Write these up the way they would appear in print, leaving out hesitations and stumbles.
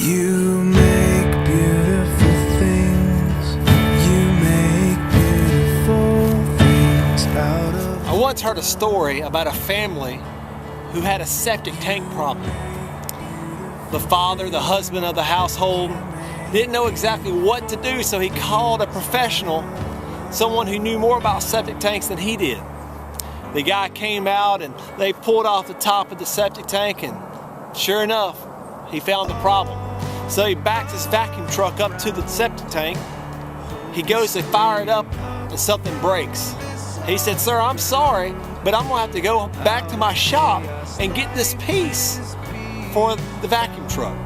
You make beautiful things. You make beautiful things out of... I once heard a story about a family who had a septic tank problem. The father, the husband of the household, didn't know exactly what to do, so he called a professional, someone who knew more about septic tanks than he did. The guy came out and they pulled off the top of the septic tank, and sure enough, he found the problem. So he backed his vacuum truck up to the septic tank. He goes to fire it up and something breaks. He said, "Sir, I'm sorry, but I'm gonna have to go back to my shop and get this piece for the vacuum truck."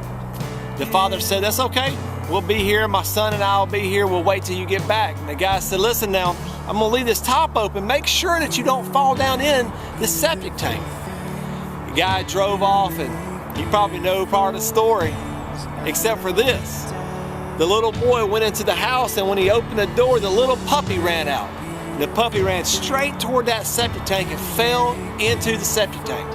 The father said, "That's okay. We'll be here. My son and I will be here. We'll wait till you get back." And the guy said, "Listen now, I'm gonna leave this top open. Make sure that you don't fall down in the septic tank." The guy drove off, and you probably know part of the story, except for this. The little boy went into the house, and when he opened the door, the little puppy ran out. The puppy ran straight toward that septic tank and fell into the septic tank.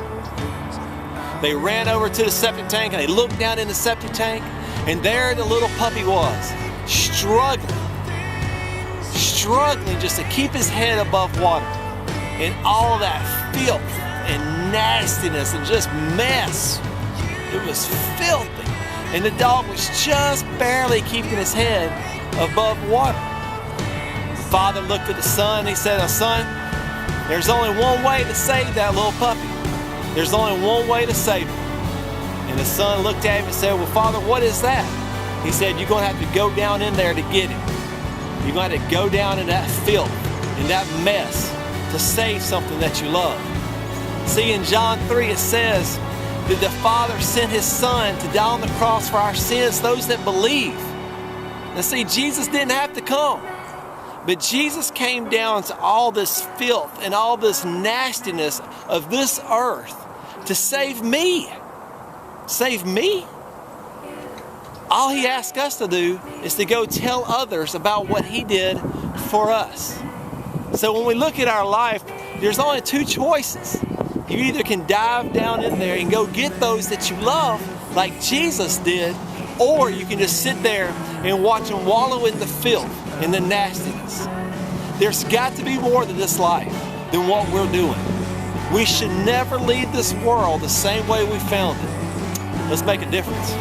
They ran over to the septic tank and they looked down in the septic tank, and there the little puppy was, struggling just to keep his head above water. And all that filth and nastiness and just mess. It was filthy. And the dog was just barely keeping his head above water. The father looked at the son and he said, "Son, there's only one way to save that little puppy. There's only one way to save him." And the son looked at him and said, "Well, Father, what is that?" He said, "You're going to have to go down in there to get him. You're going to have to go down in that filth, in that mess, to save something that you love." See, in John 3, it says that the Father sent His Son to die on the cross for our sins, those that believe. Now see, Jesus didn't have to come, but Jesus came down to all this filth and all this nastiness of this earth to save me. Save me? All He asked us to do is to go tell others about what He did for us. So when we look at our life, there's only two choices. You either can dive down in there and go get those that you love, like Jesus did, or you can just sit there and watch them wallow in the filth and the nastiness. There's got to be more to this life than what we're doing. We should never leave this world the same way we found it. Let's make a difference.